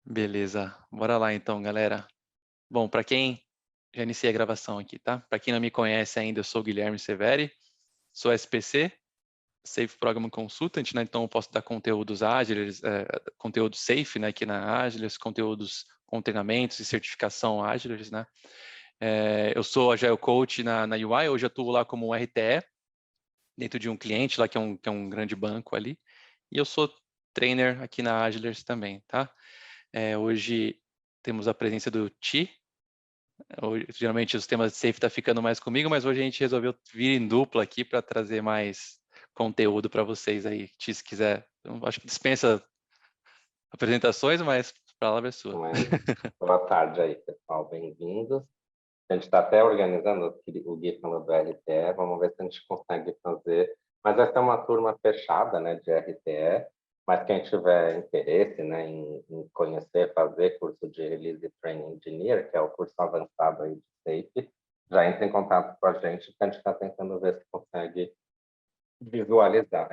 Beleza, bora lá então, galera. Bom, para quem já iniciei a gravação aqui, tá? Para quem não me conhece ainda, eu sou o Guilherme Severi, sou SPC, Safe Program Consultant, né? Então eu posso dar conteúdos ágeis, conteúdo safe, né? Aqui na Agilis, conteúdos com treinamentos e certificação Agilis, né? Eu sou Agile Coach na UI, hoje eu atuo lá como RTE, dentro de um cliente lá que é um grande banco ali, e eu sou trainer aqui na Agilis também, tá? Hoje temos a presença do Ti. Geralmente os temas de safe tá ficando mais comigo, mas hoje a gente resolveu vir em dupla aqui para trazer mais conteúdo para vocês aí. Ti, se quiser, eu acho que dispensa apresentações, mas a palavra é sua. Mas, boa tarde aí, pessoal, bem-vindos. A gente está até organizando, o Gui falou do RTE, vamos ver se a gente consegue fazer, mas essa é uma turma fechada, né, de RTE, mas quem tiver interesse, né, em conhecer, fazer curso de Release Training Engineer, que é o curso avançado aí de Safe, já entra em contato com a gente, que a gente está tentando ver se consegue visualizar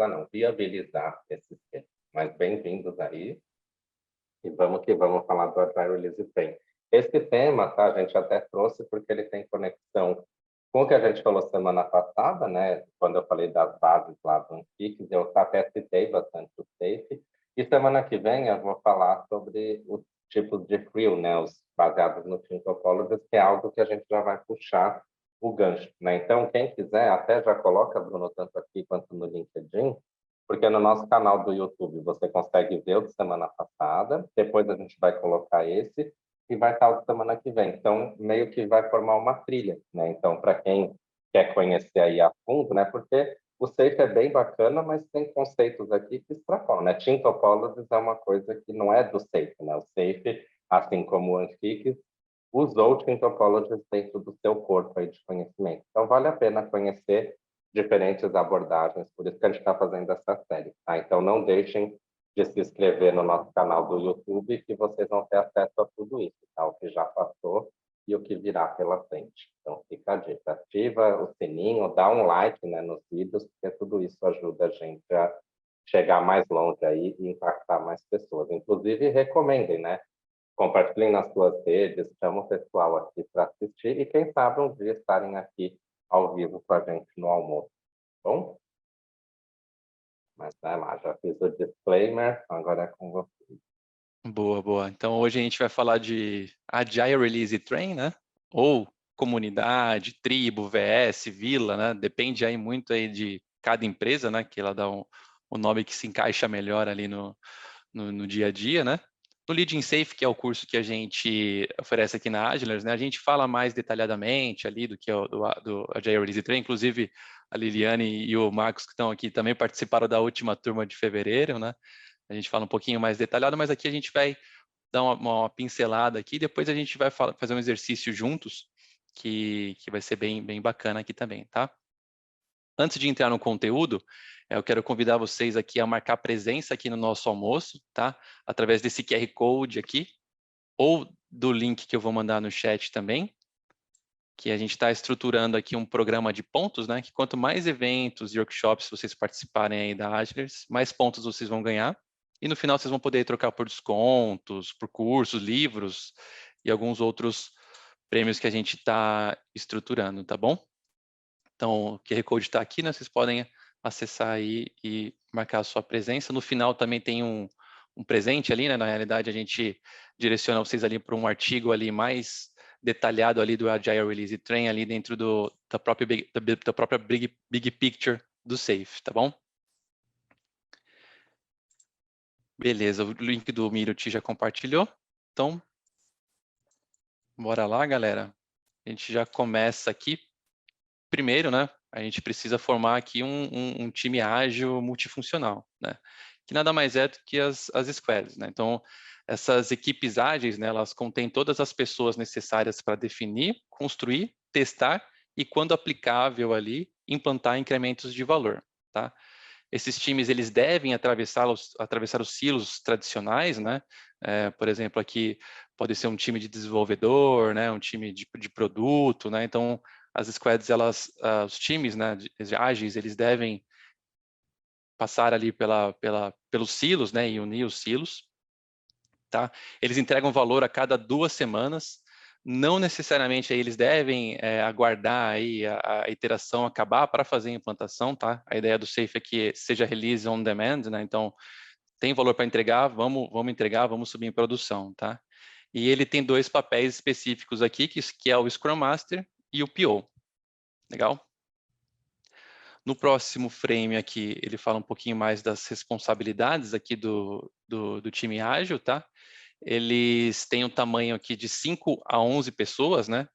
não, viabilizar esse esquema. Mas bem-vindos aí. E vamos que vamos falar do Agile Release Train. Esse tema, tá, a gente até trouxe porque ele tem conexão com o que a gente falou semana passada, né? Quando eu falei das bases lá do Antiques, eu até citei bastante o SAFe. E semana que vem eu vou falar sobre os tipos de FRIL, né? Os baseados no Team Topologies, que é algo que a gente já vai puxar o gancho, né? Então, quem quiser, até já coloca, Bruno, tanto aqui quanto no LinkedIn, porque no nosso canal do YouTube você consegue ver o de semana passada, depois a gente vai colocar esse e vai estar o de semana que vem. Então, meio que vai formar uma trilha, né? Então, para quem quer conhecer aí a fundo, né? Porque o Safe é bem bacana, mas tem conceitos aqui que extrapolam, né? Team Topologies é uma coisa que não é do Safe, né? O Safe, assim como o Antiques, usou Team Topologies dentro do seu corpo aí de conhecimento. Então, vale a pena conhecer diferentes abordagens, por isso que a gente está fazendo essa série. Tá? Então, não deixem de se inscrever no nosso canal do YouTube, que vocês vão ter acesso a tudo isso, tá? O que já passou e o que virá pela frente. Então, fica a dica. Ativa o sininho, dá um like, né, nos vídeos, porque tudo isso ajuda a gente a chegar mais longe aí e impactar mais pessoas. Inclusive, recomendem, né? Compartilhem nas suas redes, chama o pessoal aqui para assistir e quem sabe um dia estarem aqui ao vivo com a gente no almoço. Bom? Mas vai lá, já fiz o disclaimer, agora é com você. Boa, boa. Então hoje a gente vai falar de Agile Release Train, né? Ou comunidade, tribo, VS, vila, né? Depende aí muito aí de cada empresa, né? Que ela dá o nome que se encaixa melhor ali no dia a dia, né? No Leading Safe, que é o curso que a gente oferece aqui na Agilers, né? A gente fala mais detalhadamente ali do que é do Agile Release Train, inclusive a Liliane e o Marcos que estão aqui também participaram da última turma de fevereiro, né? A gente fala um pouquinho mais detalhado, mas aqui a gente vai dar uma pincelada aqui, depois a gente vai fazer um exercício juntos, que vai ser bem bacana aqui também, tá? Antes de entrar no conteúdo, eu quero convidar vocês aqui a marcar presença aqui no nosso almoço, tá? Através desse QR Code aqui, ou do link que eu vou mandar no chat também, que a gente está estruturando aqui um programa de pontos, né? Que quanto mais eventos e workshops vocês participarem aí da Agilers, mais pontos vocês vão ganhar. E no final vocês vão poder trocar por descontos, por cursos, livros e alguns outros prêmios que a gente está estruturando, tá bom? Então, o QR Code está aqui, né? Vocês podem acessar aí e marcar a sua presença. No final também tem um presente ali, né? Na realidade, a gente direciona vocês ali para um artigo ali mais detalhado ali do Agile Release Train ali dentro da própria Big Picture do Safe, tá bom? Beleza, o link do Miroti já compartilhou. Então, bora lá, galera. A gente já começa aqui. Primeiro, né, a gente precisa formar aqui um time ágil multifuncional, né, que nada mais é do que as squads, né. Então, essas equipes ágeis, né, elas contêm todas as pessoas necessárias para definir, construir, testar e, quando aplicável ali, implantar incrementos de valor, tá? Esses times eles devem atravessar os silos tradicionais, né? Por exemplo, aqui pode ser um time de desenvolvedor, né? Um time de produto, né? Então, as squads, os times, né? Ágeis, eles devem passar ali pelos silos, né? E unir os silos. tá? Eles entregam valor a cada 2 semanas. Não necessariamente aí eles devem aguardar aí a iteração acabar para fazer a implantação, tá? A ideia do Safe é que seja release on demand, né? Então, tem valor para entregar, vamos entregar, vamos subir em produção, tá? E ele tem 2 papéis específicos aqui, que é o Scrum Master e o PO. Legal? No próximo frame aqui, ele fala um pouquinho mais das responsabilidades aqui do time ágil, tá? Eles têm um tamanho aqui de 5 a 11 pessoas, né?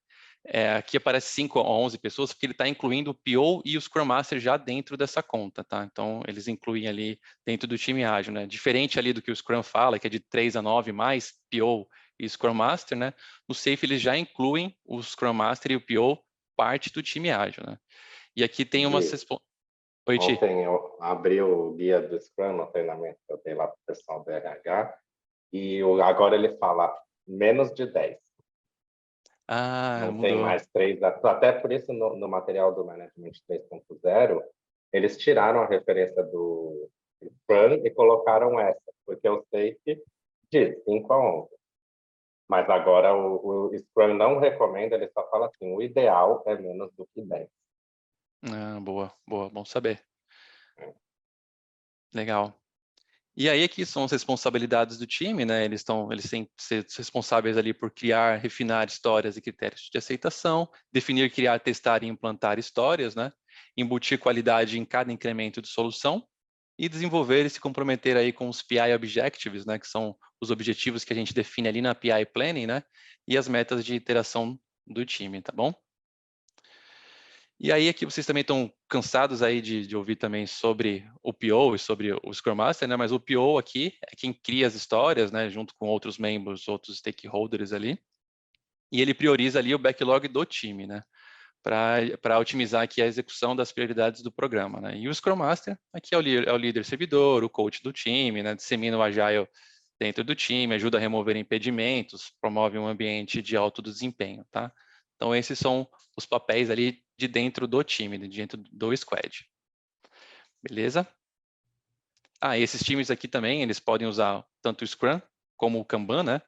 Aqui aparece 5 a 11 pessoas, porque ele está incluindo o PO e o Scrum Master já dentro dessa conta, tá? Então, eles incluem ali dentro do time ágil, né? Diferente ali do que o Scrum fala, que é de 3 a 9 mais PO e Scrum Master, né? No Safe, eles já incluem o Scrum Master e o PO parte do time ágil, né? E aqui tem umas... Oi, Ti. Ontem eu abri o guia do Scrum no treinamento que eu dei lá para o pessoal do RH, e agora ele fala menos de 10. Ah, Não tem mudou. mais 3. Até por isso, no material do Management 3.0, eles tiraram a referência do Scrum e colocaram essa, porque eu sei que diz 5 a 11. Mas agora o Scrum não recomenda, ele só fala assim, o ideal é menos do que 10. Ah, boa, boa, bom saber. Legal. E aí aqui são as responsabilidades do time, né? Eles têm que ser responsáveis ali por criar, refinar histórias e critérios de aceitação, definir, criar, testar e implantar histórias, né? Embutir qualidade em cada incremento de solução e desenvolver e se comprometer aí com os PI Objectives, né? Que são os objetivos que a gente define ali na PI Planning, né? E as metas de iteração do time, tá bom? E aí aqui vocês também estão cansados aí de ouvir também sobre o PO e sobre o Scrum Master, né? Mas o PO aqui é quem cria as histórias, né? Junto com outros membros, outros stakeholders ali. E ele prioriza ali o backlog do time, né? Para otimizar aqui a execução das prioridades do programa, né? E o Scrum Master aqui é o líder servidor, o coach do time, né? Dissemina o Agile dentro do time, ajuda a remover impedimentos, promove um ambiente de alto desempenho, tá? Então, esses são os papéis ali de dentro do time, de dentro do squad. Beleza? Ah, e esses times aqui também, eles podem usar tanto o Scrum como o Kanban, né?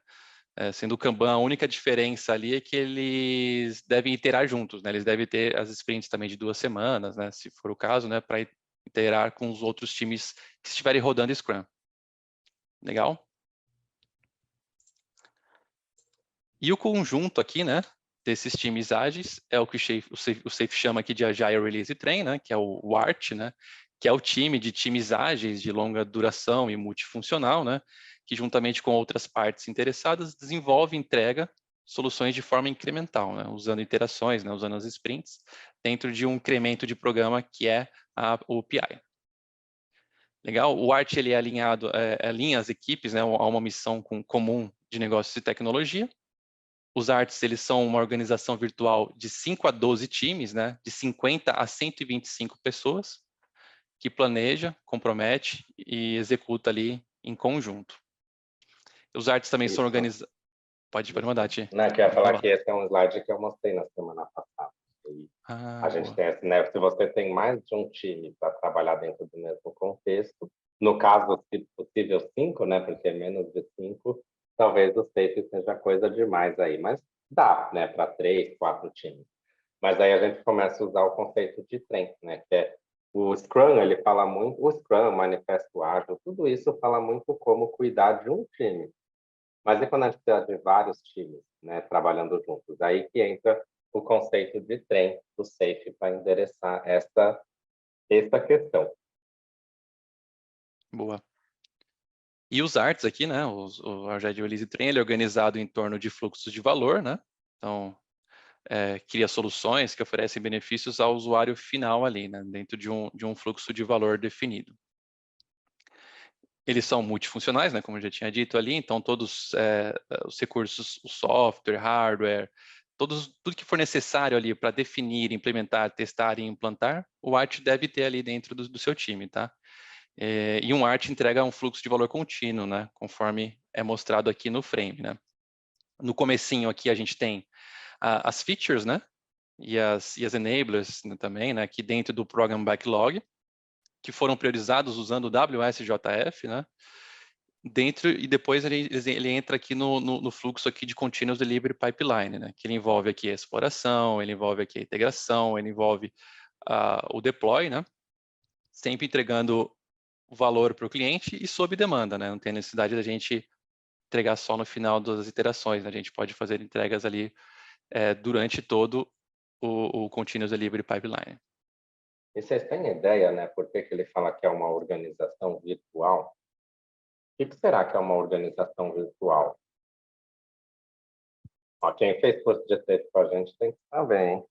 Sendo o Kanban, a única diferença ali é que eles devem iterar juntos, né? Eles devem ter as sprints também de 2 semanas, né? Se for o caso, né? Para iterar com os outros times que estiverem rodando Scrum. Legal? E o conjunto aqui, né, desses times ágeis é o que o Safe chama aqui de Agile Release Train, né, que é o ART, né, que é o time de times ágeis de longa duração e multifuncional, né, que juntamente com outras partes interessadas desenvolve e entrega soluções de forma incremental, né, usando iterações, né, usando as sprints, dentro de um incremento de programa que é o PI. Legal? O ART ele é alinhado, alinha as equipes, né, a uma missão comum de negócios e tecnologia. Os arts, eles são uma organização virtual de 5 a 12 times, né, de 50 a 125 pessoas, que planeja, compromete e executa ali em conjunto. Os arts também são Isso. organizados... Pode mandar, Ti. Não, eu queria Pode falar falar. que esse é um slide que eu mostrei na semana passada. E a Ah, gente boa. tem esse, né? Se você tem mais de um time para trabalhar dentro do mesmo contexto, no caso, se possível, 5, né? Porque menos de 5, talvez o safe seja coisa demais aí. Mas dá, né? Para 3, 4 times. Mas aí a gente começa a usar o conceito de trem, né? Que é o Scrum, ele fala muito, o Scrum, o Manifesto Ágil, tudo isso fala muito como cuidar de um time. Mas e quando a gente precisa de vários times, né, trabalhando juntos? Aí que entra o conceito de trem do SAFe para endereçar essa questão. Boa. E os arts aqui, né, o Agile Release Train, ele é organizado em torno de fluxos de valor, né? Então, cria soluções que oferecem benefícios ao usuário final ali, né, dentro de um fluxo de valor definido. Eles são multifuncionais, né, como eu já tinha dito ali, então todos os recursos, o software, hardware, tudo que for necessário ali para definir, implementar, testar e implantar, o ART deve ter ali dentro do seu time, tá? E um ART entrega um fluxo de valor contínuo, né, conforme é mostrado aqui no frame, né? No comecinho aqui a gente tem as features, né, e as enablers, né, também, né, aqui dentro do Program Backlog, que foram priorizados usando o WSJF, né? dentro, e depois ele entra aqui no fluxo aqui de Continuous Delivery Pipeline, né? Que ele envolve aqui a exploração, ele envolve aqui a integração, ele envolve o deploy, né? Sempre entregando o valor para o cliente e sob demanda, né? Não tem necessidade da gente entregar só no final das iterações, né? A gente pode fazer entregas ali durante todo o Continuous Delivery Pipeline. E vocês têm ideia, né, por que ele fala que é uma organização virtual? O que será que é uma organização virtual? Ó, quem fez curso de texto com a gente tem que saber, hein?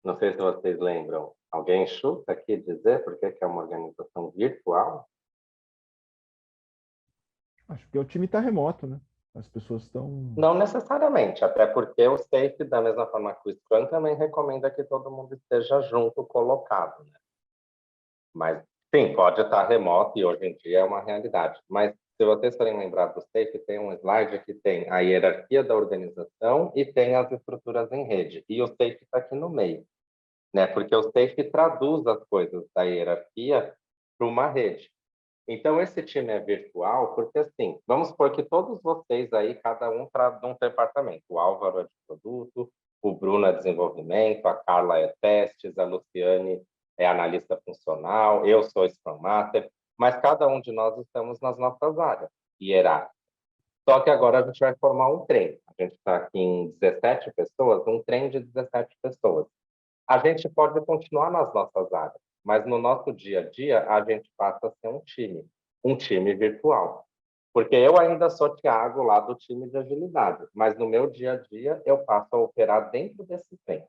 Não sei se vocês lembram. Alguém chuta aqui dizer por que é uma organização virtual? Acho que o time está remoto, né? As pessoas estão... Não necessariamente, até porque o SAFe, da mesma forma que o Scrum, também recomenda que todo mundo esteja junto, colocado, né? Mas, sim, pode estar remoto e hoje em dia é uma realidade. Mas, se vocês forem lembrar do SAFe, tem um slide que tem a hierarquia da organização e tem as estruturas em rede. E o SAFe está aqui no meio, né? Porque o SAFe traduz as coisas da hierarquia para uma rede. Então, esse time é virtual porque, assim, vamos supor que todos vocês aí, cada um para um departamento. O Álvaro é de produto, o Bruno é desenvolvimento, a Carla é testes, a Luciane é analista funcional, eu sou Scrum Master, mas cada um de nós estamos nas nossas áreas hierárquicas. Só que agora a gente vai formar um trem. A gente está aqui em 17 pessoas, um trem de 17 pessoas. A gente pode continuar nas nossas áreas, mas no nosso dia a dia a gente passa a ser um time virtual. Porque eu ainda sou Thiago lá do time de agilidade, mas no meu dia a dia eu passo a operar dentro desse tempo.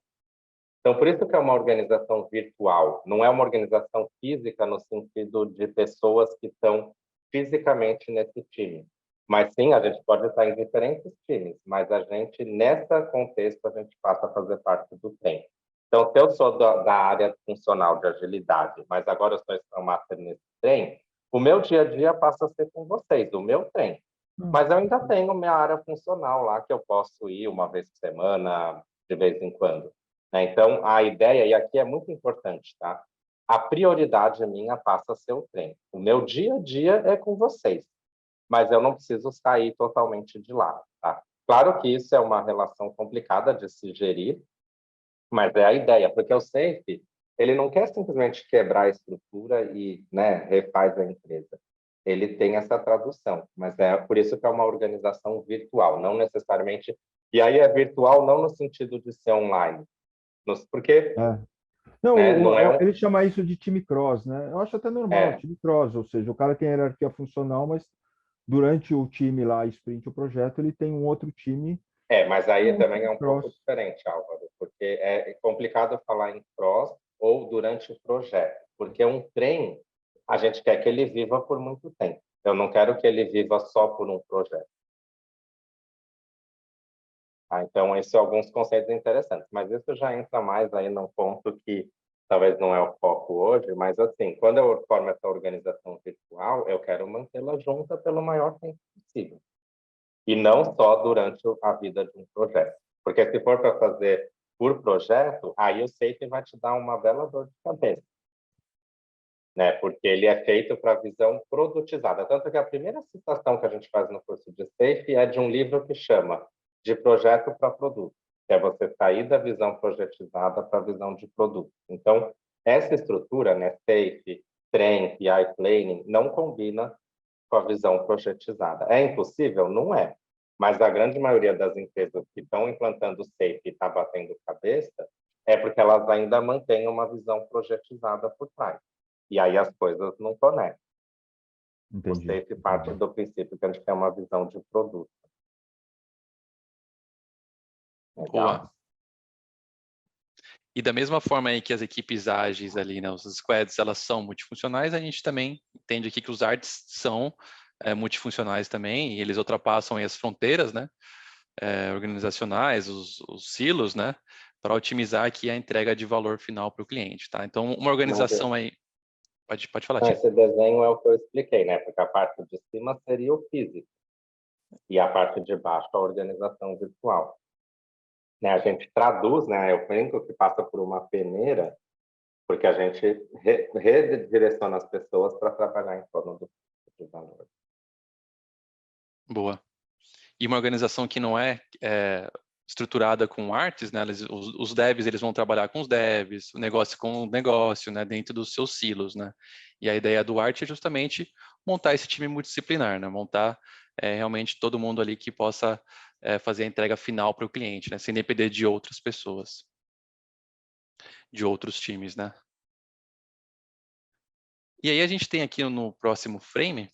Então, por isso que é uma organização virtual, não é uma organização física no sentido de pessoas que estão fisicamente nesse time. Mas sim, a gente pode estar em diferentes times, mas a gente, nessa contexto, a gente passa a fazer parte do tempo. Então, se eu sou da área funcional de agilidade, mas agora eu sou Scrum Master nesse trem, o meu dia a dia passa a ser com vocês, o meu trem. Mas eu ainda tenho minha área funcional lá, que eu posso ir uma vez por semana, de vez em quando. Então, a ideia, e aqui é muito importante, tá? A prioridade minha passa a ser o trem. O meu dia a dia é com vocês, mas eu não preciso sair totalmente de lá, tá? Claro que isso é uma relação complicada de se gerir, mas é a ideia, porque o SAFe, ele não quer simplesmente quebrar a estrutura e, né, refaz a empresa. Ele tem essa tradução, mas é por isso que é uma organização virtual, não necessariamente... E aí é virtual não no sentido de ser online, porque Não, né, não é ele chama isso de time cross, né? Eu acho até normal, time cross, ou seja, o cara tem a hierarquia funcional, mas durante o time lá, sprint, o projeto, ele tem um outro time. Mas aí também é um cross. pouco diferente, Álvaro, porque é complicado falar em cross ou durante o projeto, porque um trem, a gente quer que ele viva por muito tempo. Eu não quero que ele viva só por um projeto. Então, esses são alguns conceitos interessantes, mas isso já entra mais aí num ponto que talvez não é o foco hoje, mas assim, quando eu formo essa organização virtual, eu quero mantê-la junta pelo maior tempo possível. E não só durante a vida de um projeto. Porque se for para fazer por projeto, aí o SAFe vai te dar uma bela dor de cabeça. Né? Porque ele é feito para visão produtizada. Tanto que a primeira citação que a gente faz no curso de SAFe é de um livro que chama De Projeto para Produto, que é você sair da visão projetizada para a visão de produto. Então, essa estrutura, né, SAFe, Trem, PI Planning, não combina com a visão projetizada. É impossível? Não é. Mas a grande maioria das empresas que estão implantando o SAFe e está batendo cabeça é porque elas ainda mantêm uma visão projetizada por trás. E aí as coisas não conectam. Entendi. O SAFe parte do princípio que a gente tem uma visão de produto. Legal? Boa. E da mesma forma aí que as equipes ágeis ali, né, os squads, elas são multifuncionais, a gente também entende aqui que os arts são multifuncionais também, e eles ultrapassam aí as fronteiras, né, organizacionais, os silos, né, para otimizar aqui a entrega de valor final para o cliente, tá? Então, uma organização aí... Pode falar, Tia. Esse desenho é o que eu expliquei, né? Porque a parte de cima seria o físico e a parte de baixo a organização virtual. Né? A gente traduz, né? Eu brinco que passa por uma peneira, porque a gente redireciona as pessoas para trabalhar em torno do... de valor. Boa. E uma organização que não é, estruturada com artes, né? Os devs eles vão trabalhar com os devs, o negócio com o negócio, né? Dentro dos seus silos, né? E a ideia do arte é justamente montar esse time multidisciplinar, né? Montar realmente todo mundo ali que possa fazer a entrega final para o cliente, né? Sem depender de outras pessoas, de outros times, né? E aí a gente tem aqui no próximo frame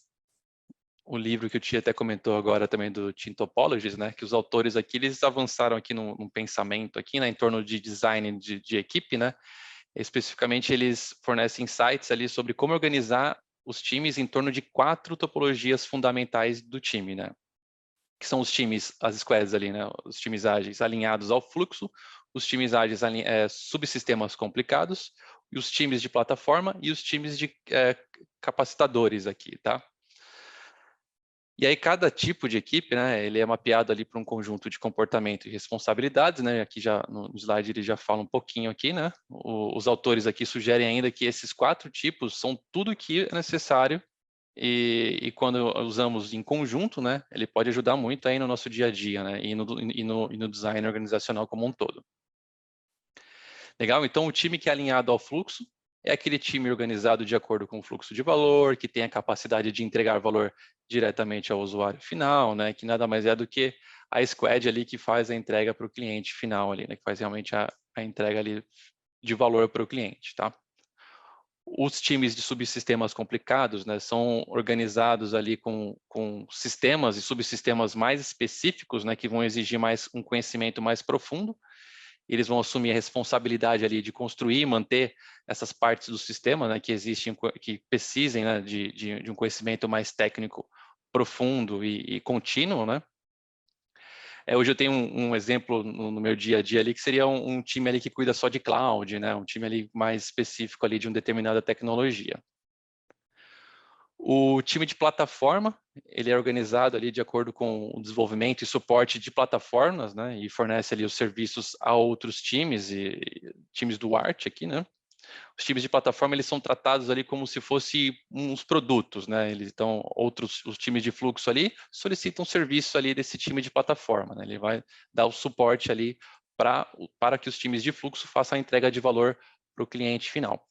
o livro que o Tia até comentou agora também do Team Topologies, né? Que os autores aqui eles avançaram aqui num pensamento aqui, né? Em torno de design de equipe, né? Especificamente eles fornecem insights ali sobre como organizar os times em torno de 4 topologias fundamentais do time, né? Que são os times, as squads ali, né? Os times ágeis alinhados ao fluxo, os times ágeis subsistemas complicados, e os times de plataforma e os times de capacitadores aqui, tá? E aí cada tipo de equipe, né, ele é mapeado ali para um conjunto de comportamento e responsabilidades, né? Aqui já no slide ele já fala um pouquinho aqui, né? Os autores aqui sugerem ainda que esses 4 tipos são tudo que é necessário e quando usamos em conjunto, né, ele pode ajudar muito aí no nosso dia a dia, né? E no design organizacional como um todo. Legal? Então, o time que é alinhado ao fluxo é aquele time organizado de acordo com o fluxo de valor, que tem a capacidade de entregar valor diretamente ao usuário final, né? Que nada mais é do que a squad ali que faz a entrega para o cliente final ali, né? Que faz realmente a entrega ali de valor para o cliente, tá? Os times de subsistemas complicados, né, são organizados ali com sistemas e subsistemas mais específicos, né, que vão exigir um conhecimento mais profundo. Eles vão assumir a responsabilidade ali de construir e manter essas partes do sistema, né, que existem, que precisem, né, de um conhecimento mais técnico profundo e contínuo, né? Hoje eu tenho um exemplo no meu dia a dia ali que seria um time ali que cuida só de cloud, né? Um time ali mais específico ali de uma determinada tecnologia. O time de plataforma, ele é organizado ali de acordo com o desenvolvimento e suporte de plataformas, né? E fornece ali os serviços a outros times e times do Art aqui, né? Os times de plataforma eles são tratados ali como se fossem uns produtos, né? Os times de fluxo ali solicitam serviço ali desse time de plataforma, né? Ele vai dar o suporte ali para que os times de fluxo façam a entrega de valor para o cliente final.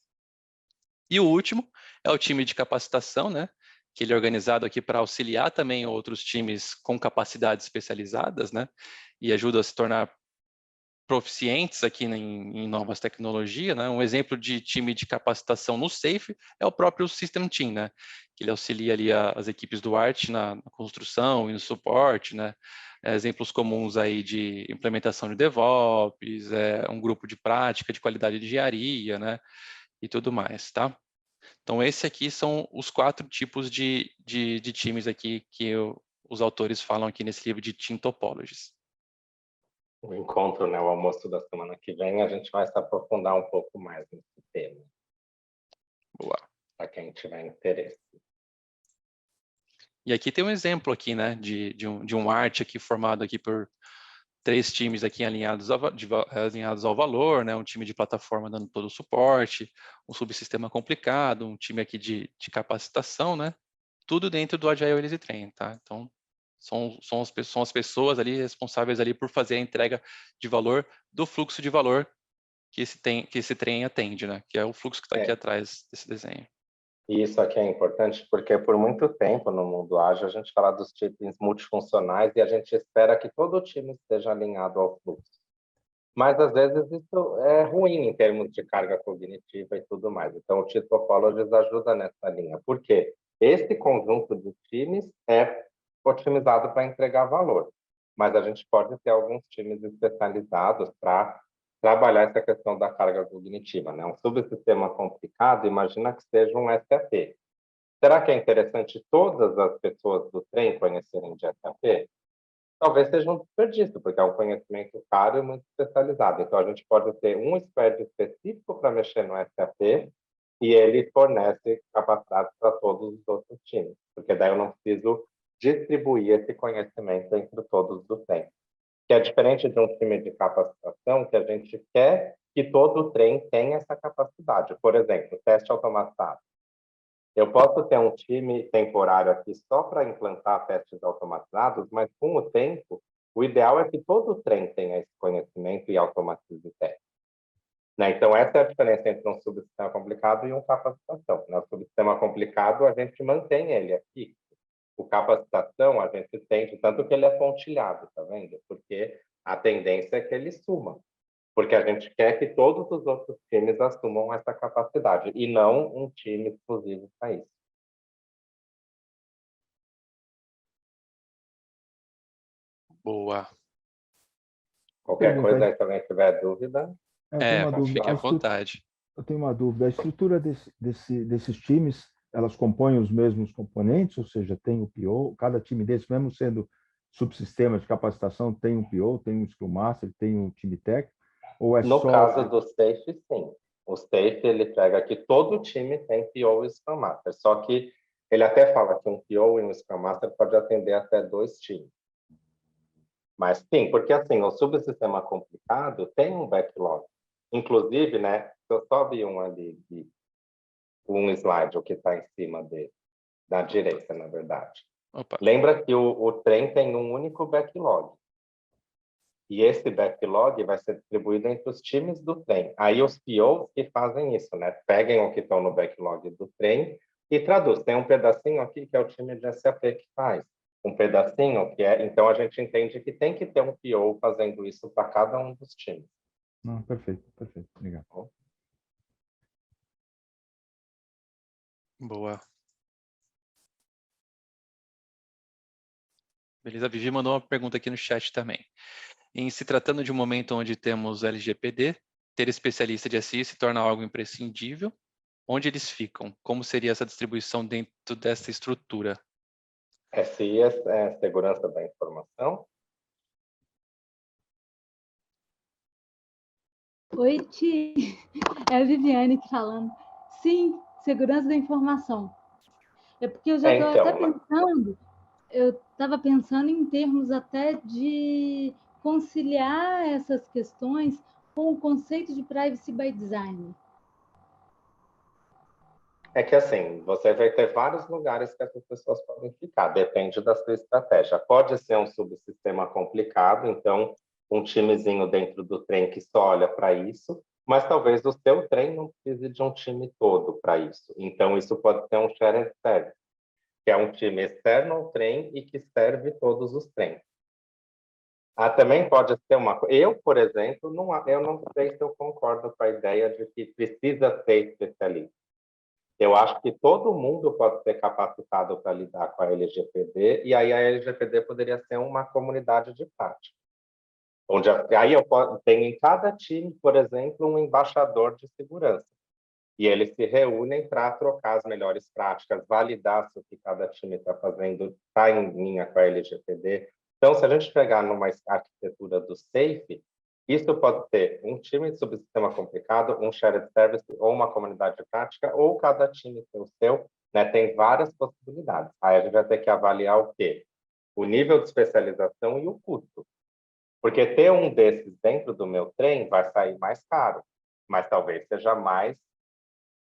E o último é o time de capacitação, né? Que ele é organizado aqui para auxiliar também outros times com capacidades especializadas, né? E ajuda a se tornar proficientes aqui em novas tecnologias, né? Um exemplo de time de capacitação no SAFe é o próprio System Team, né? Que ele auxilia ali as equipes do Art na construção e no suporte, né? Exemplos comuns aí de implementação de DevOps, um grupo de prática de qualidade de engenharia, né? E tudo mais, tá? Então, esse aqui são os 4 tipos de times aqui que os autores falam aqui nesse livro de Team Topologies. O encontro, né, o almoço da semana que vem, a gente vai se aprofundar um pouco mais nesse tema. Boa. Para quem tiver interesse. E aqui tem um exemplo aqui, né, de um arte aqui formado aqui por 3 times aqui alinhados ao valor, né, um time de plataforma dando todo o suporte, um subsistema complicado, um time aqui de capacitação, né, tudo dentro do Agile Easy Train, tá? Então, são as pessoas ali responsáveis ali por fazer a entrega de valor do fluxo de valor que esse trem atende, né, que é o fluxo que está aqui atrás desse desenho. E isso aqui é importante porque por muito tempo no mundo ágil a gente fala dos times multifuncionais e a gente espera que todo o time esteja alinhado ao fluxo. Mas às vezes isso é ruim em termos de carga cognitiva e tudo mais. Então o Team Topologies ajuda nessa linha. Por quê? Esse conjunto de times é otimizado para entregar valor, mas a gente pode ter alguns times especializados para trabalhar essa questão da carga cognitiva, né? Um subsistema complicado, imagina que seja um SAP. Será que é interessante todas as pessoas do trem conhecerem de SAP? Talvez seja um desperdício, porque é um conhecimento caro e muito especializado. Então, a gente pode ter um expert específico para mexer no SAP e ele fornece capacidade para todos os outros times, porque daí eu não preciso distribuir esse conhecimento entre todos do trem. Que é diferente de um time de capacitação, que a gente quer que todo o trem tenha essa capacidade. Por exemplo, teste automatizado. Eu posso ter um time temporário aqui só para implantar testes automatizados, mas com o tempo, o ideal é que todo o trem tenha esse conhecimento e automatize o teste. Né? Então, essa é a diferença entre um subsistema complicado e um capacitação. Né? O subsistema complicado, a gente mantém ele aqui. O capacitação, a gente tende, tanto que ele é pontilhado, tá vendo? Porque a tendência é que ele suma. Porque a gente quer que todos os outros times assumam essa capacidade, e não um time exclusivo para isso. Boa. Qualquer coisa, aí, se alguém tiver dúvida... Eu tenho uma dúvida. Fique à vontade. Eu tenho uma dúvida. A estrutura desses times, elas compõem os mesmos componentes? Ou seja, tem o PO, cada time desses, mesmo sendo subsistema de capacitação, tem um PO, tem um Scrum Master, tem um time técnico? Ou é No só... caso do SAFe, sim. O SAFe, ele pega que todo time tem PO e Scrum Master, só que ele até fala que um PO e um Scrum Master pode atender até 2 times. Mas sim, porque assim, o subsistema complicado tem um backlog. Inclusive, né, se eu sobe um slide, o que está em cima dele, da direita, na verdade. Opa. Lembra que o trem tem um único backlog. E esse backlog vai ser distribuído entre os times do trem. Aí os POs que fazem isso, né? Peguem o que estão no backlog do trem e traduz. Tem um pedacinho aqui que é o time de SAP que faz. Um pedacinho que é... Então, a gente entende que tem que ter um PO fazendo isso para cada um dos times. Perfeito, perfeito. Legal. Boa. Beleza, a Vivi mandou uma pergunta aqui no chat também. Em se tratando de um momento onde temos LGPD, ter especialista de SI se torna algo imprescindível. Onde eles ficam? Como seria essa distribuição dentro dessa estrutura? SI é segurança da informação. Oi, Ti. É a Viviane aqui falando. Sim, segurança da informação. É porque eu já estou até pensando, eu estava pensando em termos até de conciliar essas questões com o conceito de privacy by design. É que assim, você vai ter vários lugares que essas pessoas podem ficar, depende da sua estratégia. Pode ser um subsistema complicado, então um timezinho dentro do trem que só olha para isso, mas talvez o seu trem não precise de um time todo para isso. Então isso pode ser um shared service, que é um time externo ao trem e que serve todos os trens. Também pode ser uma coisa. Eu, por exemplo, eu não sei se eu concordo com a ideia de que precisa ter especialista. Eu acho que todo mundo pode ser capacitado para lidar com a LGPD, e aí a LGPD poderia ser uma comunidade de prática. Aí eu tenho em cada time, por exemplo, um embaixador de segurança. E eles se reúnem para trocar as melhores práticas, validar se o que cada time está fazendo está em linha com a LGPD. Então, se a gente pegar numa arquitetura do SAFe, isso pode ser um time de subsistema complicado, um shared service, ou uma comunidade de prática, ou cada time tem o seu, né? Tem várias possibilidades. Aí a gente vai ter que avaliar o quê? O nível de especialização e o custo. Porque ter um desses dentro do meu trem vai sair mais caro, mas talvez seja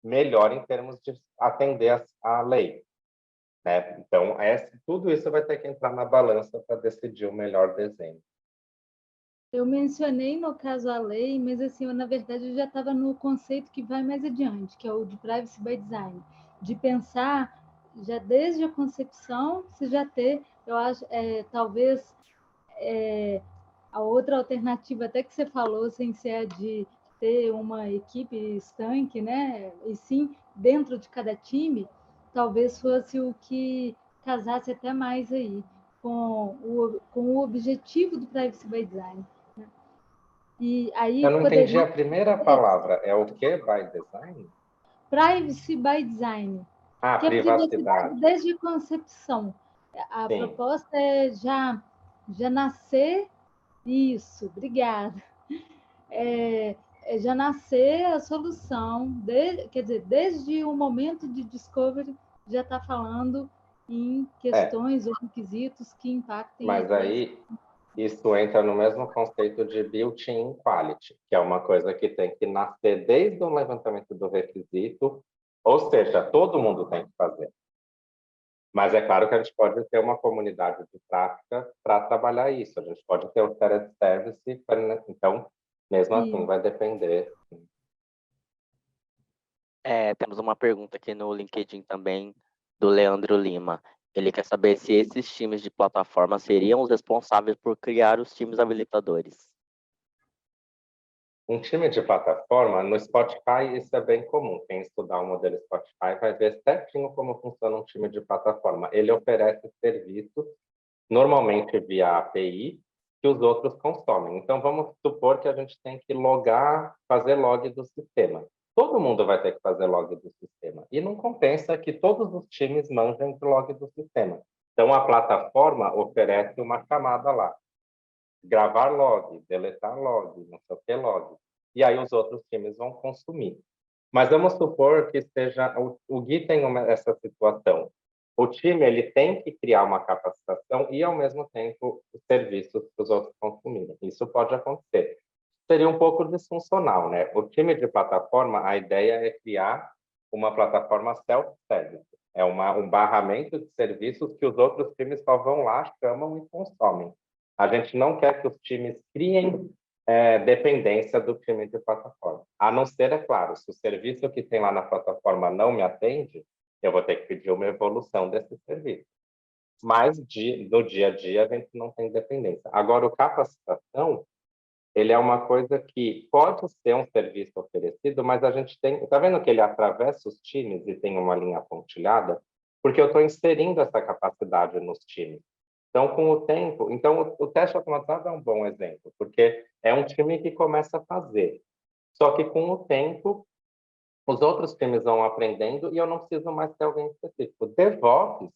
melhor em termos de atender a lei. Né? Então, tudo isso vai ter que entrar na balança para decidir o melhor desenho. Eu mencionei, no caso, a lei, mas, assim, na verdade, eu já estava no conceito que vai mais adiante, que é o de privacy by design, de pensar, já desde a concepção, se já ter, eu acho, talvez, a outra alternativa, até que você falou, sem ser a de ter uma equipe estanque, né? E sim, dentro de cada time, talvez fosse o que casasse até mais aí com o objetivo do privacy by design. E aí eu não entendi a primeira palavra. É o que by design? Privacy by design. Que é privacidade. Desde a concepção. A Sim. Proposta é já nascer isso, obrigada. Já nascer a solução, quer dizer, desde o momento de discovery, já está falando em questões ou requisitos que impactem... Mas aí, isso entra no mesmo conceito de built-in quality, que é uma coisa que tem que nascer desde o levantamento do requisito Ou seja, todo mundo tem que fazer. Mas é claro que a gente pode ter uma comunidade de prática para trabalhar isso. A gente pode ter o shared service, então, mesmo assim, vai depender. Temos uma pergunta aqui no LinkedIn também, do Leandro Lima. Ele quer saber se esses times de plataforma seriam os responsáveis por criar os times habilitadores. Um time de plataforma, no Spotify, isso é bem comum. Quem estudar o modelo Spotify vai ver certinho como funciona um time de plataforma. Ele oferece serviços, normalmente via API, que os outros consomem. Então, vamos supor que a gente tem que fazer log do sistema. Todo mundo vai ter que fazer log do sistema. E não compensa que todos os times manjem do log do sistema. Então, a plataforma oferece uma chamada lá. Gravar log, deletar log, não sei o que log. E aí os outros times vão consumir. Mas vamos supor que seja... O Gui tem essa situação. O time ele tem que criar uma capacitação e, ao mesmo tempo, os serviços para os outros consumirem. Isso pode acontecer. Seria um pouco disfuncional, né? O time de plataforma, a ideia é criar uma plataforma self-service. É um barramento de serviços que os outros times só vão lá, chamam e consomem. A gente não quer que os times criem dependência do time de plataforma. A não ser, é claro, se o serviço que tem lá na plataforma não me atende, eu vou ter que pedir uma evolução desse serviço. Mas no dia a dia a gente não tem dependência. Agora, o capacitação, ele é uma coisa que pode ser um serviço oferecido, mas a gente tem... Está vendo que ele atravessa os times e tem uma linha pontilhada? Porque eu estou inserindo essa capacidade nos times. Então, com o tempo... Então, o teste automatizado é um bom exemplo, porque é um time que começa a fazer. Só que, com o tempo, os outros times vão aprendendo e eu não preciso mais ter alguém específico. DevOps,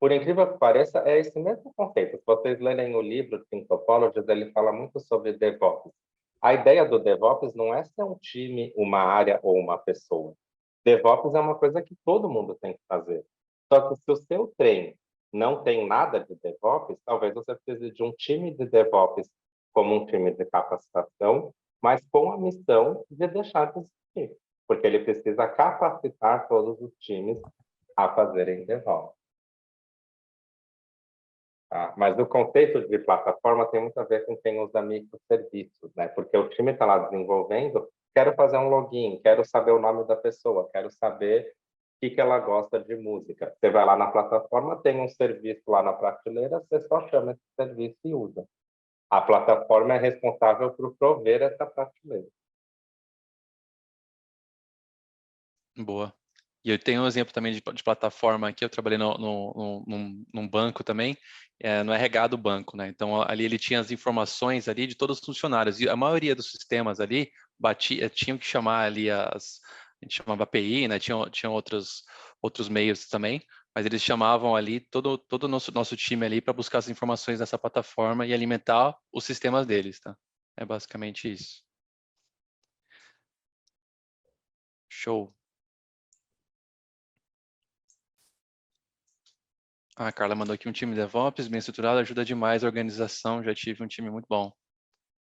por incrível que pareça, é esse mesmo conceito. Se vocês lerem o livro Think Topologies, ele fala muito sobre DevOps. A ideia do DevOps não é ser um time, uma área ou uma pessoa. DevOps é uma coisa que todo mundo tem que fazer. Só que se o seu trem não tem nada de DevOps, talvez você precise de um time de DevOps como um time de capacitação, mas com a missão de deixar de existir, porque ele precisa capacitar todos os times a fazerem DevOps. Tá? Mas o conceito de plataforma tem muito a ver com quem usa microserviços, né? Porque o time está lá desenvolvendo, quero fazer um login, quero saber o nome da pessoa, quero saber o que ela gosta de música. Você vai lá na plataforma, tem um serviço lá na prateleira, você só chama esse serviço e usa. A plataforma é responsável por prover essa prateleira. Boa. E eu tenho um exemplo também de plataforma aqui, eu trabalhei num banco também, no RH do banco, né? Então, ali ele tinha as informações ali de todos os funcionários, e a maioria dos sistemas ali tinham que chamar ali a gente chamava API, né? Tinham outros meios também, mas eles chamavam ali todo o nosso time ali para buscar as informações nessa plataforma e alimentar os sistemas deles, tá? É basicamente isso. Show. A Carla mandou aqui um time DevOps bem estruturado, ajuda demais a organização, já tive um time muito bom.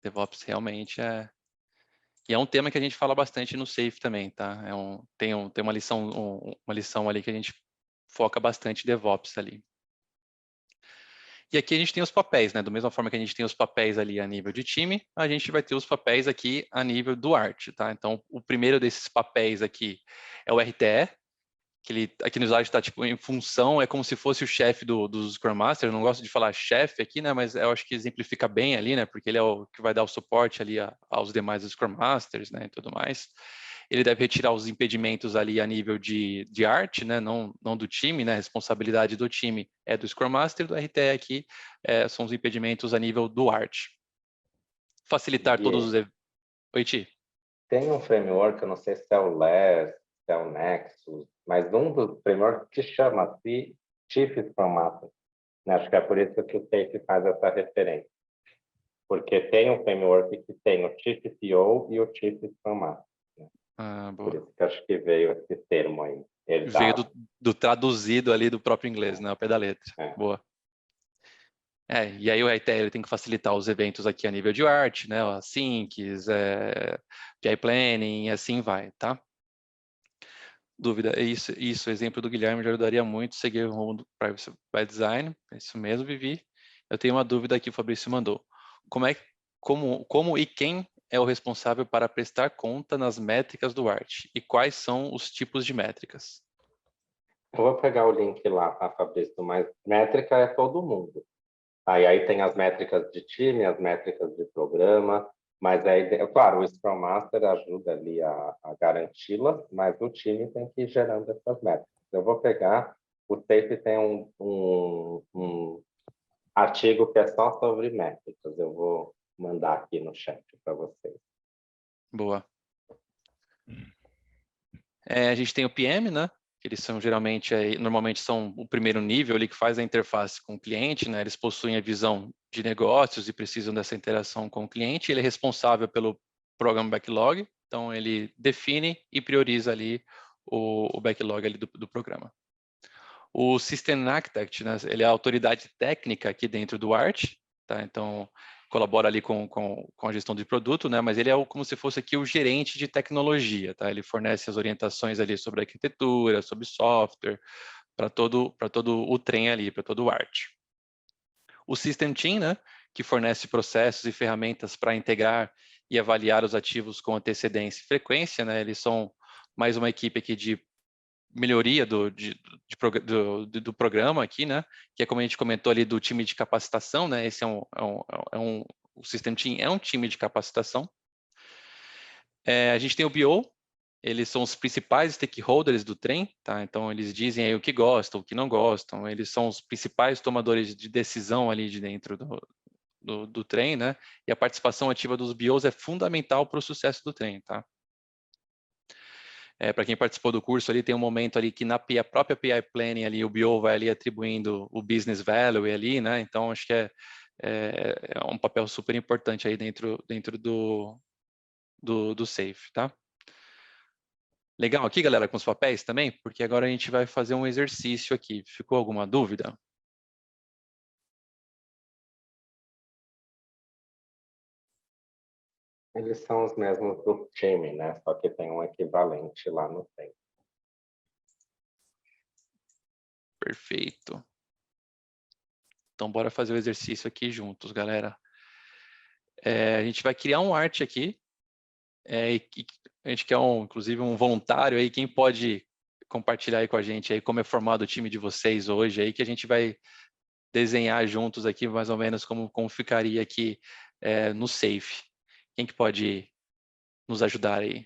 DevOps realmente é... E é um tema que a gente fala bastante no Safe também, tá? Tem uma lição ali que a gente foca bastante DevOps ali. E aqui a gente tem os papéis, né? Da mesma forma que a gente tem os papéis ali a nível de time, a gente vai ter os papéis aqui a nível do arte, tá? Então, o primeiro desses papéis aqui é o RTE, que ele aqui no slide está tipo em função, é como se fosse o chefe do Scrum Master. Eu não gosto de falar chefe aqui, né? Mas eu acho que exemplifica bem ali, né? Porque ele é o que vai dar o suporte ali aos demais Scrum Masters, né? E tudo mais. Ele deve retirar os impedimentos ali a nível de arte, né? Não do time, né? A responsabilidade do time é do Scrum Master, do RTE aqui são os impedimentos a nível do arte. Facilitar todos os... Oi, Ti. Tem um framework, eu não sei se é o LESS, se é o Nexus, mas um dos frameworks que chama-se Chief Scrum Master. Acho que é por isso que o Safe faz essa referência. Porque tem um framework que tem o Chief PO e o Chief Scrum Master. Ah, boa. Por isso que acho que veio esse termo aí. Veio do traduzido ali do próprio inglês, né? Ao pé da letra. Boa. E aí o RTE ele tem que facilitar os eventos aqui a nível de arte, né? As syncs, PI Planning, e assim vai, tá? Dúvida, é isso, o exemplo do Guilherme já ajudaria muito, seguir o rumo do Privacy by Design, é isso mesmo, Vivi. Eu tenho uma dúvida aqui, o Fabrício mandou. Como e quem é o responsável para prestar conta nas métricas do ART? E quais são os tipos de métricas? Eu vou pegar o link lá, tá, Fabrício? Mas métrica é todo mundo. Aí tem as métricas de time, as métricas de programa, mas aí, claro, o Scrum Master ajuda ali a garanti-las, mas o time tem que ir gerando essas métricas. Eu vou pegar, o SAFe tem um artigo que é só sobre métricas, eu vou mandar aqui no chat para vocês. Boa. A gente tem o PM, né? Eles são normalmente são o primeiro nível ali que faz a interface com o cliente, né? Eles possuem a visão de negócios e precisam dessa interação com o cliente. Ele é responsável pelo Program Backlog, então ele define e prioriza ali o backlog ali do programa. O System Architect, né? Ele é a autoridade técnica aqui dentro do ART, tá? Então colabora ali com a gestão de produto, né? Mas ele é como se fosse aqui o gerente de tecnologia, tá? Ele fornece as orientações ali sobre arquitetura, sobre software, para todo o trem ali, para todo o ART. O System Team, né? Que fornece processos e ferramentas para integrar e avaliar os ativos com antecedência e frequência, né? Eles são mais uma equipe aqui de melhoria do programa aqui, né? Que é como a gente comentou ali do time de capacitação, né? Esse o System Team é um time de capacitação. A gente tem o BO, eles são os principais stakeholders do trem, tá? Então eles dizem aí o que gostam, o que não gostam, eles são os principais tomadores de decisão ali de dentro do trem, né? E a participação ativa dos BOs é fundamental para o sucesso do trem, tá? Para quem participou do curso ali, tem um momento ali que na própria PI Planning ali, o BO vai ali atribuindo o Business Value ali, né? Então, acho que é um papel super importante aí dentro do SAFe, tá? Legal aqui, galera, com os papéis também, porque agora a gente vai fazer um exercício aqui. Ficou alguma dúvida? Eles são os mesmos do time, né? Só que tem um equivalente lá no tempo. Perfeito. Então, bora fazer o exercício aqui juntos, galera. A gente vai criar um art aqui. A gente quer, inclusive, um voluntário aí. Quem pode compartilhar aí com a gente aí como é formado o time de vocês hoje aí, que a gente vai desenhar juntos aqui mais ou menos como ficaria aqui no SAFe. Quem que pode nos ajudar aí?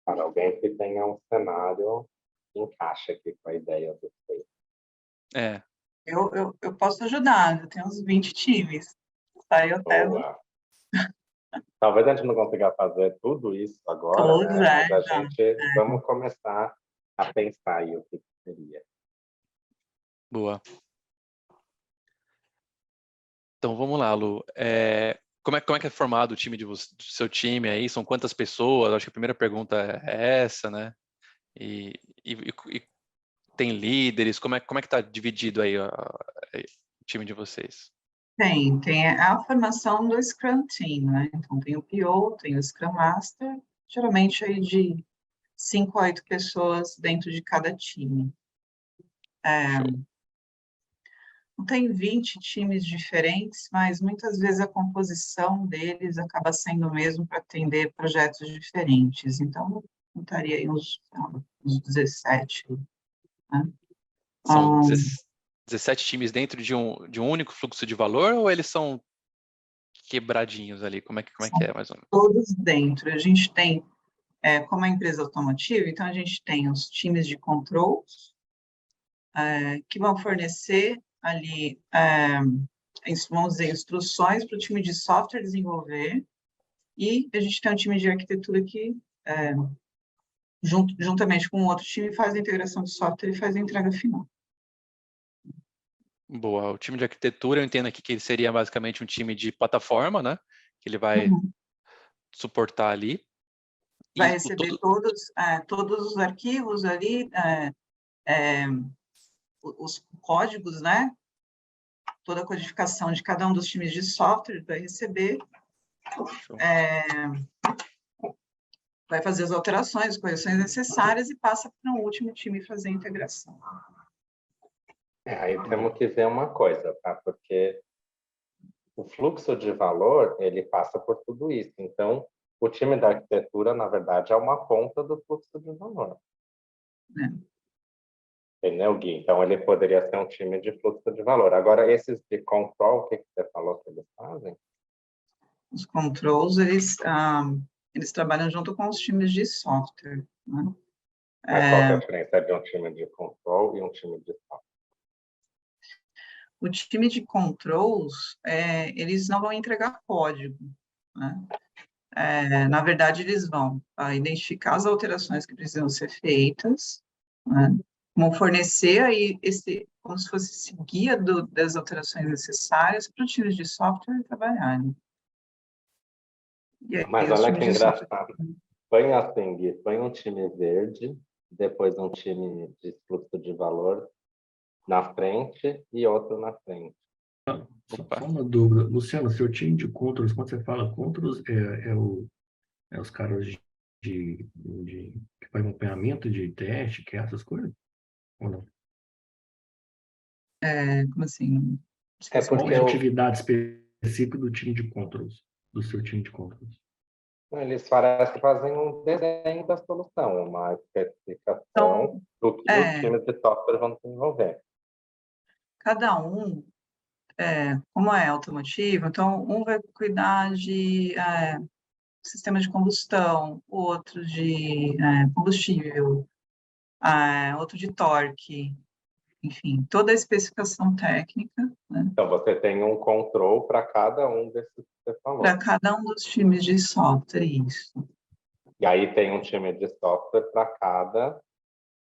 Para alguém que tenha um cenário que encaixa aqui com a ideia do SAFe. Eu posso ajudar, eu tenho uns 20 times. Saiu até. Talvez a gente não consiga fazer tudo isso agora, Todos, né? Mas a gente vamos começar a pensar aí o que seria. Boa. Então vamos lá, Lu. Como é que é formado o time do seu time aí? São quantas pessoas? Acho que a primeira pergunta é essa, né? E tem líderes? Como é que está dividido aí o time de vocês? Tem a formação do Scrum Team, né? Então tem o PO, tem o Scrum Master, geralmente aí de 5 a 8 pessoas dentro de cada time. Tem 20 times diferentes, mas muitas vezes a composição deles acaba sendo o mesmo para atender projetos diferentes. Então, eu estaria aí uns 17. Né? São 17 times dentro de um único fluxo de valor ou eles são quebradinhos ali? Como é que é, mais ou menos? Todos dentro. A gente tem, como a empresa automotiva, então a gente tem os times de controls, que vão fornecer ali, vamos dizer, instruções para o time de software desenvolver, e a gente tem um time de arquitetura que, juntamente com outro time, faz a integração de software e faz a entrega final. Boa. O time de arquitetura, eu entendo aqui que ele seria basicamente um time de plataforma, né? Que ele vai suportar ali. Vai receber todos os arquivos ali, os códigos, né? Toda a codificação de cada um dos times de software vai receber. vai fazer as alterações, correções necessárias e passa para um último time fazer a integração. Aí temos que ver uma coisa, tá? Porque o fluxo de valor, ele passa por tudo isso. Então, o time da arquitetura, na verdade, é uma ponta do fluxo de valor. Entendeu, Gui? Então, ele poderia ser um time de fluxo de valor. Agora, esses de control, o que você falou que eles fazem? Os controls, eles trabalham junto com os times de software, né? Mas qual que é a diferença de um time de control e um time de software? O time de controls, eles não vão entregar código, né? Na verdade, eles vão identificar as alterações que precisam ser feitas, né? Vão fornecer aí como se fosse esse guia das alterações necessárias para os times de software trabalharem. Mas olha que engraçado. Põe assim, Gui, põe um time verde, depois um time de fluxo de valor na frente e outro na frente. Só uma dúvida. Luciano, seu time de controls, quando você fala controls, os caras que fazem acompanhamento de teste, que é essas coisas? Ou não? Como assim? Qual é a atividade específica do time de controls, do seu time de controls? Eles parecem que fazem um desenho da solução, uma especificação do que os times de software vão desenvolver. Cada um, como é automotivo, então um vai cuidar de sistema de combustão, outro de combustível, outro de torque, enfim, toda a especificação técnica. Né? Então, você tem um control para cada um desses que você falou. Para cada um dos times de software, isso. E aí tem um time de software para cada...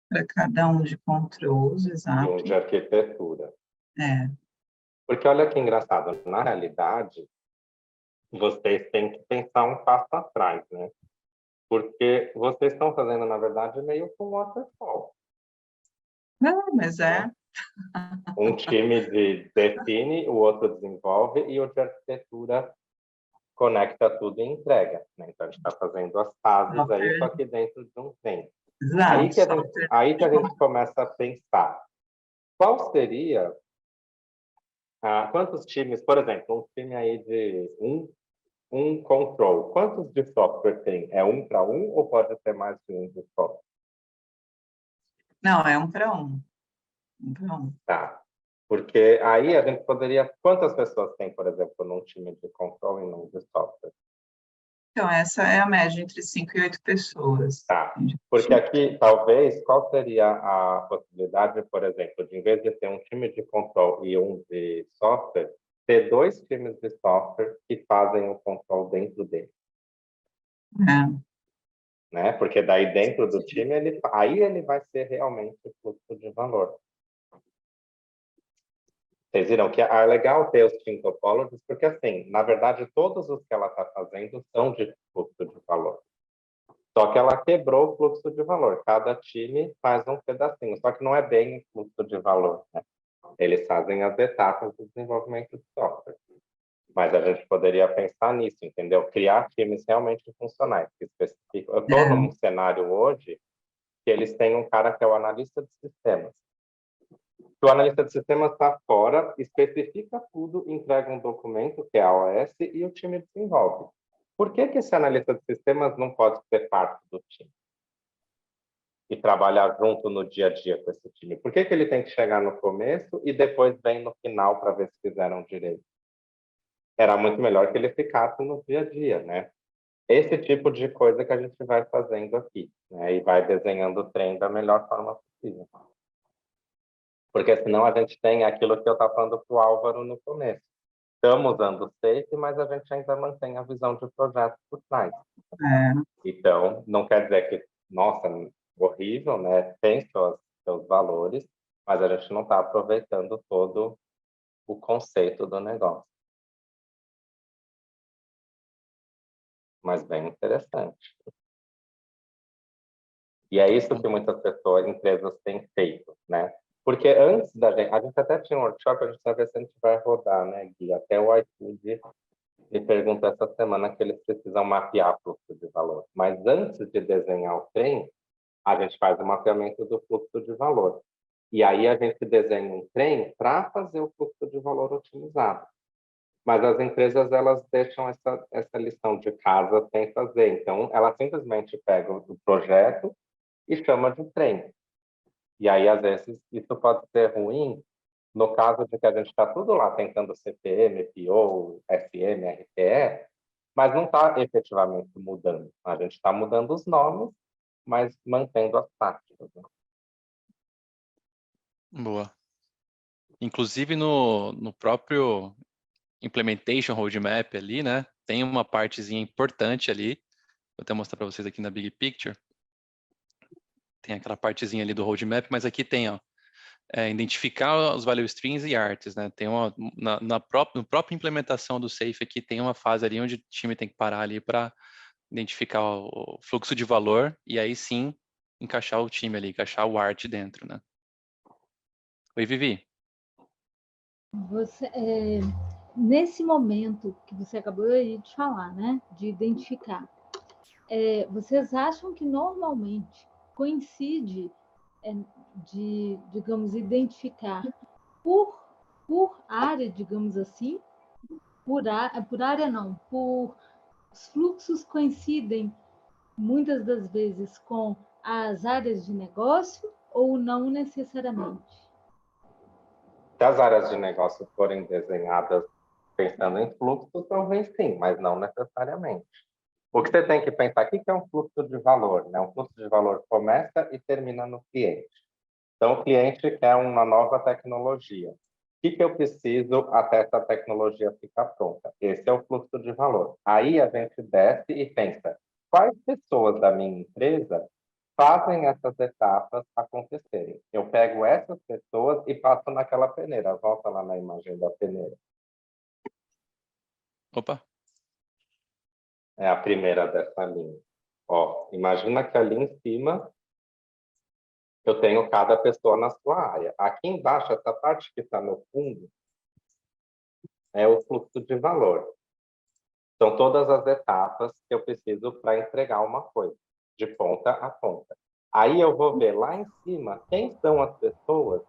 Para cada um de controls, exato. E um de arquitetura. É. Porque olha que engraçado, na realidade, vocês têm que pensar um passo atrás, né? Porque vocês estão fazendo, na verdade, meio com waterfall. Não, mas Um time define, o outro desenvolve e o de arquitetura conecta tudo e entrega. Né? Então, a gente está fazendo as fases aí, só que dentro de um tempo. Exato. Aí que a gente começa a pensar. Qual seria... quantos times, por exemplo, um time aí de um control, quantos de software tem? É um para um ou pode ter mais de um de software? Não, é um para um. Um para um. Tá. Porque aí a gente poderia... Quantas pessoas tem, por exemplo, num time de control e num de software? Então, essa é a média entre 5 e 8 pessoas. Tá. Porque aqui, talvez, qual seria a possibilidade, por exemplo, de em vez de ter um time de control e um de software, ter dois times de software que fazem o control dentro dele? Né? Porque daí dentro do time, aí ele vai ser realmente o fluxo de valor. Vocês viram que é legal ter os team topologies, porque assim, na verdade, todos os que ela está fazendo são de fluxo de valor. Só que ela quebrou o fluxo de valor. Cada time faz um pedacinho, só que não é bem o fluxo de valor, né? Eles fazem as etapas do desenvolvimento de software. Mas a gente poderia pensar nisso, entendeu? Criar times realmente funcionais, que especificam. Eu estou num cenário hoje que eles têm um cara que é o analista de sistemas. O analista de sistemas está fora, especifica tudo, entrega um documento, que é a OS, e o time desenvolve. Por que esse analista de sistemas não pode ser parte do time? E trabalhar junto no dia a dia com esse time? Por que ele tem que chegar no começo e depois vem no final para ver se fizeram direito? Era muito melhor que ele ficasse no dia a dia, né? Esse tipo de coisa que a gente vai fazendo aqui, né? E vai desenhando o trem da melhor forma possível. Porque senão a gente tem aquilo que eu estava falando para o Álvaro no começo. Estamos usando o SAFe, mas a gente ainda mantém a visão de projeto por trás. Então, não quer dizer que, nossa, horrível, né? Tem seus valores, mas a gente não está aproveitando todo o conceito do negócio. Mas bem interessante. E é isso que muitas empresas têm feito, né? Porque antes da gente... A gente até tinha um workshop, a gente vai ver se a gente vai rodar, né, Gui? Até o iFood me perguntou essa semana que eles precisam mapear fluxo de valor. Mas antes de desenhar o trem, a gente faz o mapeamento do fluxo de valor. E aí a gente desenha um trem para fazer o fluxo de valor otimizado. Mas as empresas, elas deixam essa lição de casa sem fazer. Então, ela simplesmente pega o projeto e chama de trem. E aí, às vezes, isso pode ser ruim no caso de que a gente está tudo lá tentando CPM, PO, SM, RTE, mas não está efetivamente mudando. A gente está mudando os nomes, mas mantendo as práticas. Né? Boa. Inclusive no próprio Implementation Roadmap ali, né? Tem uma partezinha importante ali. Vou até mostrar para vocês aqui na Big Picture. Tem aquela partezinha ali do roadmap, mas aqui tem, ó, identificar os value streams e artes, né? Tem na própria implementação do Safe aqui tem uma fase ali onde o time tem que parar ali para identificar o fluxo de valor e aí sim encaixar o time ali, encaixar o art dentro, né? Oi, Vivi. Nesse momento que você acabou de falar, né, de identificar, vocês acham que normalmente coincide de, digamos, identificar por área, digamos assim, por área não, por os fluxos coincidem muitas das vezes com as áreas de negócio ou não necessariamente? Se as áreas de negócio forem desenhadas pensando em fluxo, talvez sim, mas não necessariamente. O que você tem que pensar aqui que é um fluxo de valor, né? Um fluxo de valor começa e termina no cliente. Então, o cliente quer uma nova tecnologia. O que eu preciso até essa tecnologia ficar pronta? Esse é o fluxo de valor. Aí a gente desce e pensa, quais pessoas da minha empresa fazem essas etapas acontecerem? Eu pego essas pessoas e passo naquela peneira. Volta lá na imagem da peneira. Opa. É a primeira dessa linha. Ó, imagina que ali em cima eu tenho cada pessoa na sua área. Aqui embaixo, essa parte que está no fundo, é o fluxo de valor. São todas as etapas que eu preciso para entregar uma coisa, de ponta a ponta. Aí eu vou ver lá em cima quem são as pessoas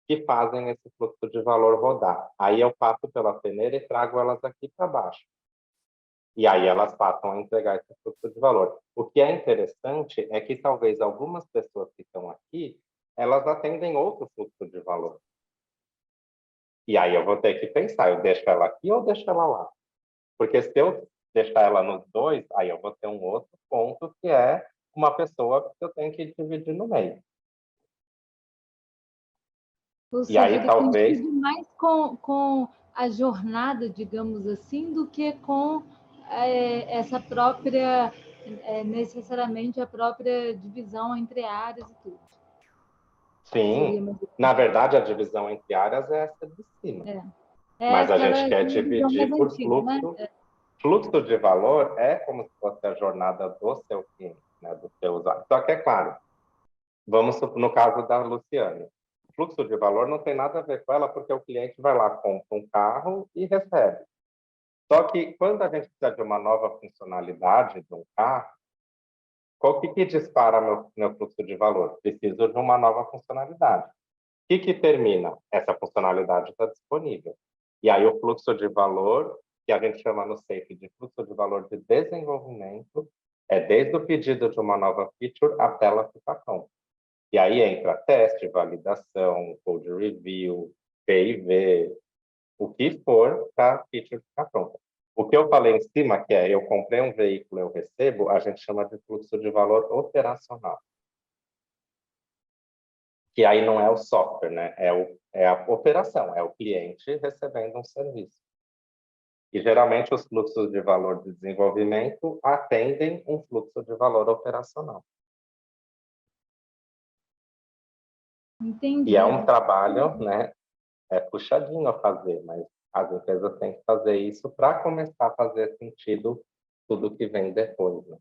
que fazem esse fluxo de valor rodar. Aí eu passo pela peneira e trago elas aqui para baixo. E aí elas passam a entregar esse fluxo de valor. O que é interessante é que talvez algumas pessoas que estão aqui, elas atendem outro fluxo de valor. E aí eu vou ter que pensar, eu deixo ela aqui ou deixo ela lá? Porque se eu deixar ela nos dois, aí eu vou ter um outro ponto que é uma pessoa que eu tenho que dividir no meio. Ou E seja, aí ele talvez... coincide mais com a jornada, digamos assim, do que com essa própria, necessariamente a própria divisão entre áreas e tudo. Sim, na verdade a divisão entre áreas é essa de cima. Mas a gente quer dividir por antiga, fluxo. né? Fluxo de valor é como se fosse a jornada do seu cliente, né, do seu usuário. Só que é claro, vamos no caso da Luciane. Fluxo de valor não tem nada a ver com ela, porque o cliente vai lá, compra um carro e recebe. Só que quando a gente precisa de uma nova funcionalidade de um carro, qual que dispara meu fluxo de valor? Preciso de uma nova funcionalidade. O que termina? Essa funcionalidade está disponível. E aí o fluxo de valor, que a gente chama no SAFe de fluxo de valor de desenvolvimento, é desde o pedido de uma nova feature até ela ficar pronta. E aí entra teste, validação, code review, P&V, o que for para a feature ficar pronta. O que eu falei em cima, que é eu comprei um veículo, eu recebo, a gente chama de fluxo de valor operacional. Que aí não é o software, né? É a operação, é o cliente recebendo um serviço. E geralmente os fluxos de valor de desenvolvimento atendem um fluxo de valor operacional. Entendi. E é um trabalho, né? É puxadinho a fazer, mas as empresas têm que fazer isso para começar a fazer sentido tudo que vem depois. Né?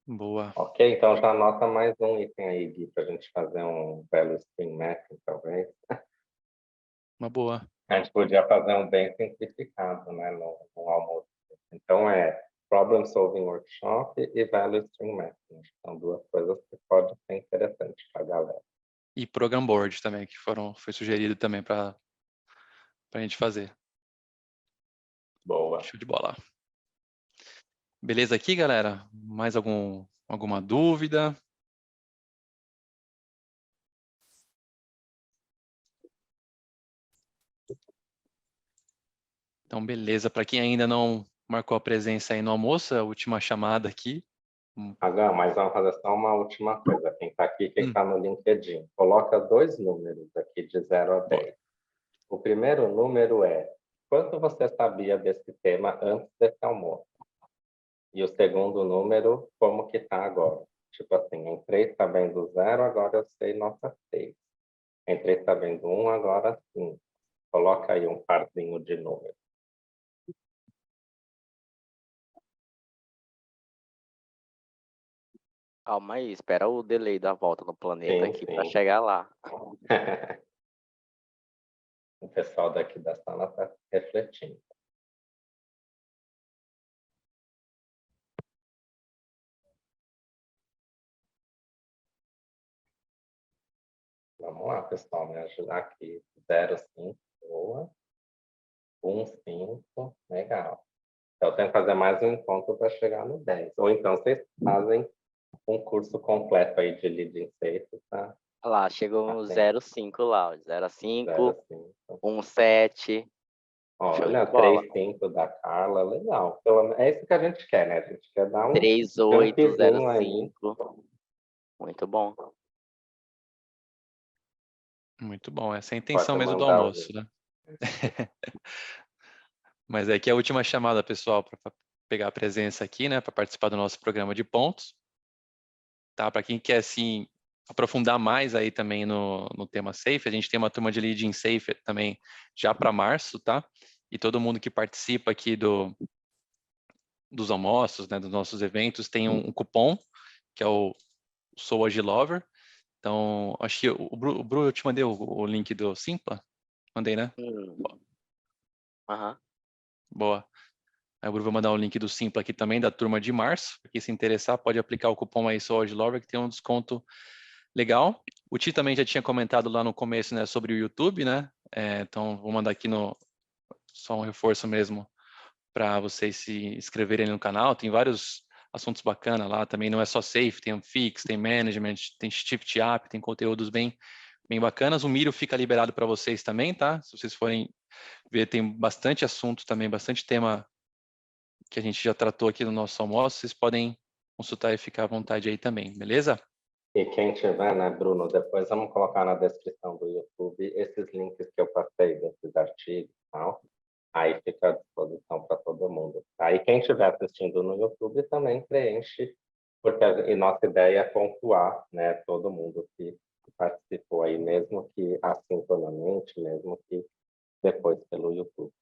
Boa. Ok, então já anota mais um item aí, Gui, para a gente fazer um value stream mapping, talvez. Uma boa. A gente podia fazer um bem simplificado, né, no almoço. Então, Problem Solving Workshop e Value Stream Mapping. São duas coisas que podem ser interessantes para a galera. E Program Board também, que foi sugerido também para a gente fazer. Boa. Show de bola. Beleza aqui, galera? Mais alguma dúvida? Então, beleza. Para quem ainda não marcou a presença aí no almoço, a última chamada aqui. Agora, mas vamos fazer só uma última coisa. Quem está aqui, quem está no LinkedIn, coloca 2 números aqui de 0 a 10. O primeiro número é quanto você sabia desse tema antes desse almoço? E o segundo número, como que está agora? Tipo assim, entrei sabendo 0, agora eu sei nota 6. Entrei sabendo 1, agora sim. Coloca aí um parzinho de números. Calma aí, espera o delay da volta no planeta Sim, aqui para sim. chegar lá. O pessoal daqui da sala está refletindo. Vamos lá, pessoal, me ajudar aqui. 0,5, boa. 1,5, legal. Então, eu tenho que fazer mais um encontro para chegar no 10. Ou então, vocês fazem um curso completo aí de Leading Safe, tá? Lá, chegou um 0,5 lá, 0,5, 0,5. 1,7. Olha, 3,5 da Carla, legal. Então, é isso que a gente quer, né? A gente quer dar um 3,8, jumpzinho aí. 0,5. Muito bom. Muito bom. Essa é a intenção Pode mesmo do mandar almoço, né? Mas aqui é a última chamada, pessoal, para pegar a presença aqui, né? Para participar do nosso programa de pontos. Tá? Para quem quer, assim, aprofundar mais aí também no tema Safe, a gente tem uma turma de Leading Safe também já para março, tá? E todo mundo que participa aqui dos almoços, né, dos nossos eventos, tem um cupom, que é o Sou Agilover. Então, acho que o Bru, eu te mandei o link do Simpla? Mandei, né? Aham. Boa. Aí o Bru vai mandar o link do Simpla aqui também, da turma de março. Para quem se interessar, pode aplicar o cupom aí Sou Agilover, que tem um desconto legal. O Ti também já tinha comentado lá no começo, né, sobre o YouTube, né? Então, vou mandar aqui só um reforço mesmo para vocês se inscreverem no canal. Tem vários assuntos bacanas lá também. Não é só Safe, tem Fix, tem Management, tem Shift Up, tem conteúdos bem bacanas. O Miro fica liberado para vocês também, tá? Se vocês forem ver, tem bastante assunto também, bastante tema que a gente já tratou aqui no nosso almoço. Vocês podem consultar e ficar à vontade aí também, beleza? E quem tiver, né, Bruno, depois vamos colocar na descrição do YouTube esses links que eu passei desses artigos e tal. Aí fica à disposição para todo mundo. Aí quem estiver assistindo no YouTube também preenche, porque nossa ideia é pontuar, né, todo mundo que participou aí, mesmo que assintonamente, mesmo que depois pelo YouTube.